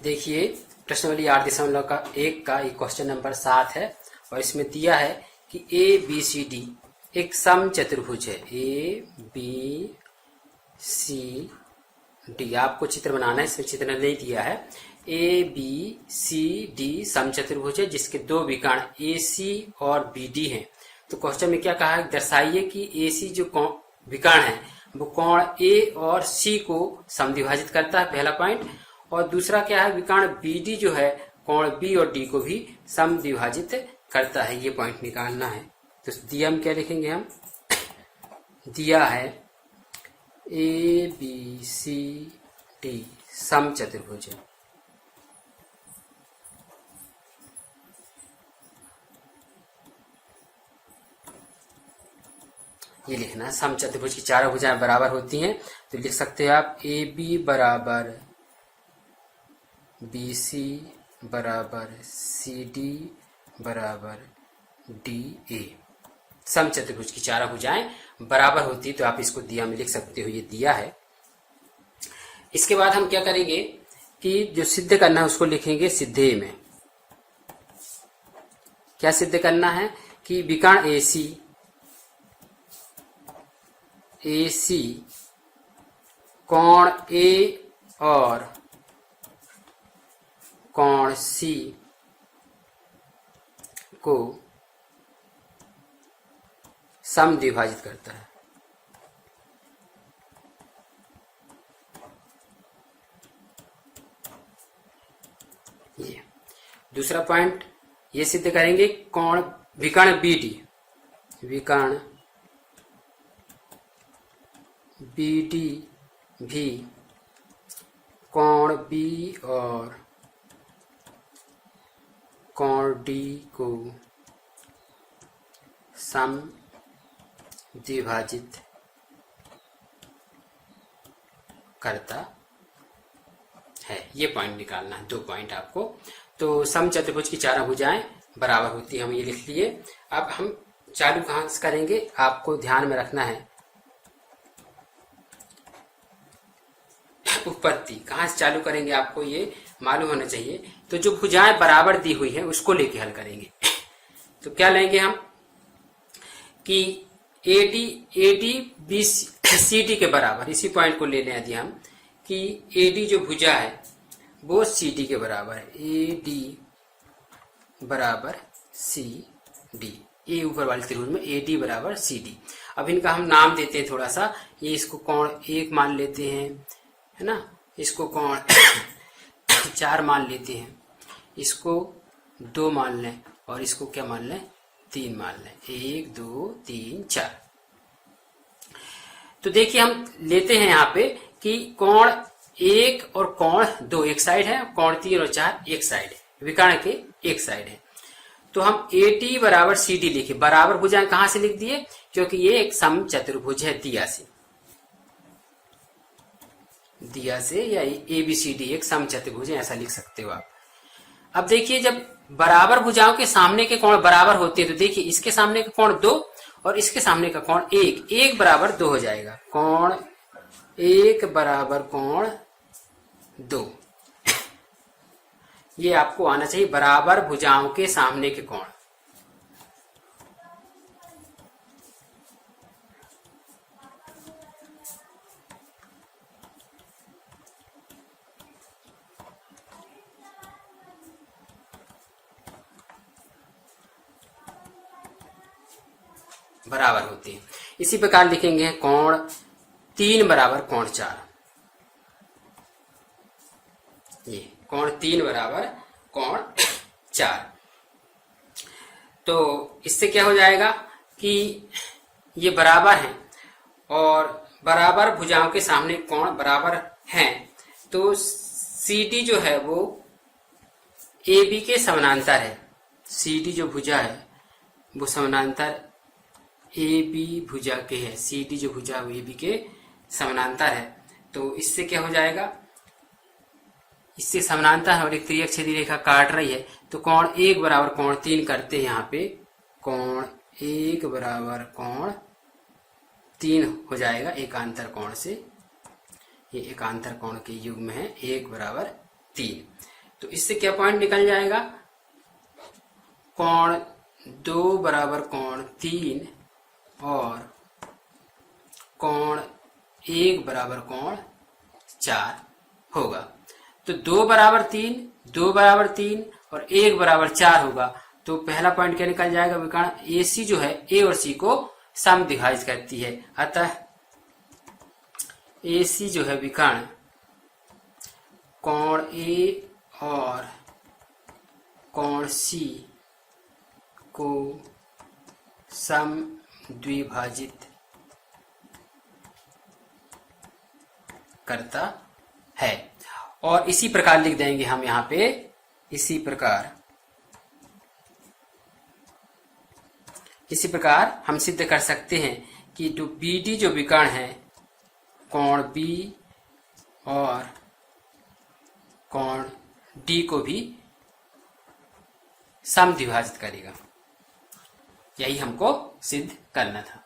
देखिए प्रश्नावली 8.1 का ये क्वेश्चन नंबर 7 है और इसमें दिया है कि ए बी सी डी एक सम चतुर्भुज है। ए बी सी डी आपको चित्र बनाना है, इसमें चित्र नहीं दिया है। ए बी सी डी सम चतुर्भुज है जिसके दो विकर्ण ए सी और बी डी हैं। तो क्वेश्चन में क्या कहा है, दर्शाइए कि ए सी जो विकर्ण है वो कोण ए और सी को समद्विभाजित करता है, पहला पॉइंट। और दूसरा क्या है, विकर्ण बी डी जो है कोण बी और डी को भी समद्विभाजित करता है, ये पॉइंट निकालना है। तो दिया हम क्या लिखेंगे, हम दिया है ए बी सी डी सम चतुर्भुज है। ये लिखना है, सम चतुर्भुज की चारों भुजाएं बराबर होती हैं। तो लिख सकते हैं आप ए बी बराबर बी सी बराबर सी डी बराबर डी ए। सम चतुर्भुज की चारों भुजाएं बराबर होती है, तो आप इसको दिया में लिख सकते हो, ये दिया है। इसके बाद हम क्या करेंगे कि जो सिद्ध करना है उसको लिखेंगे सिद्धेय में। क्या सिद्ध करना है कि विकर्ण ए सी कोण ए और कोण सी को समद्विभाजित करता है। ये दूसरा पॉइंट ये सिद्ध करेंगे, कोण विकर्ण बी डी, विकर्ण बी डी भी कोण बी और कोण डी को समद्विभाजित करता है। ये पॉइंट निकालना है, 2 पॉइंट आपको। तो सम चतुर्भुज की चारों भुजाएं बराबर होती है, हम ये लिख लिए। अब हम चालू कहाँ से करेंगे, आपको ध्यान में रखना है, उत्पत्ति कहाँ से चालू करेंगे आपको ये मालूम होना चाहिए। तो जो भुजाएं बराबर दी हुई है उसको लेके हल करेंगे। तो क्या लेंगे हम कि A D B C D के बराबर, इसी पॉइंट को ले लें यदि हम कि ए डी जो भुजा है वो सी डी के बराबर है। ए डी बराबर सी डी, ए ऊपर वाले त्रिभुज में ए डी बराबर सी डी। अब इनका हम नाम देते हैं थोड़ा सा, ये इसको कोण 1 मान लेते हैं, है ना, इसको कोण 4 मान लेते हैं, इसको 2 मान लें और इसको क्या मान लें, 3 मान लें। 1 2 3 4। तो देखिए हम लेते हैं यहाँ पे कि कोण 1 और कोण 2 एक साइड है, कोण 3 और 4 एक साइड है, विकर्ण के एक साइड है। तो हम ए टी बराबर सी डी लिखे, बराबर भुजाएं कहां से लिख दिए, क्योंकि ये एक सम चतुर्भुज है, दिया से या ए बी सी डी एक सम चतुर्भुज है, ऐसा लिख सकते हो आप। अब देखिए जब बराबर भुजाओं के सामने के कोण बराबर होते हैं, तो देखिए इसके सामने का कोण 2 और इसके सामने का कोण 1 बराबर 2 हो जाएगा। कोण 1 बराबर कोण 2, ये आपको आना चाहिए, बराबर भुजाओं के सामने के कोण। बराबर होते हैं। इसी प्रकार लिखेंगे कोण 3 बराबर कोण 4, ये कोण 3 बराबर कोण 4। तो इससे क्या हो जाएगा कि ये बराबर हैं और बराबर भुजाओं के सामने कोण बराबर हैं, तो सी डी जो है वो ए बी के समानांतर है। सी डी जो भुजा है वो समानांतर ए बी भुजा के है, सी डी जो भुजा है ए बी के समानांतर है। तो इससे क्या हो जाएगा, इससे समानांतर है और एक त्रिअक्षीय रेखा काट रही है, तो कोण 1 बराबर कोण 3 करते हैं। यहाँ पे कोण 1 बराबर कोण 3 हो जाएगा एकांतर कोण से, ये एकांतर कोण के युग्म है 1 बराबर 3। तो इससे क्या पॉइंट निकल जाएगा, कोण 2 बराबर कोण 3 और कोण 1 बराबर कोण 4 होगा। तो 2 बराबर 3, 2 बराबर 3 और 1 बराबर 4 होगा। तो पहला पॉइंट क्या निकल जाएगा, विकर्ण AC जो है A और C को समद्विभाजित करती है। अतः AC जो है विकर्ण कोण A और कोण C को समद्विभाजित करता है। और इसी प्रकार लिख देंगे हम यहाँ पे, इसी प्रकार हम सिद्ध कर सकते हैं कि जो BD जो विकर्ण है कोण B और कोण D को भी समद्विभाजित करेगा। यही हमको सिद्ध करना था।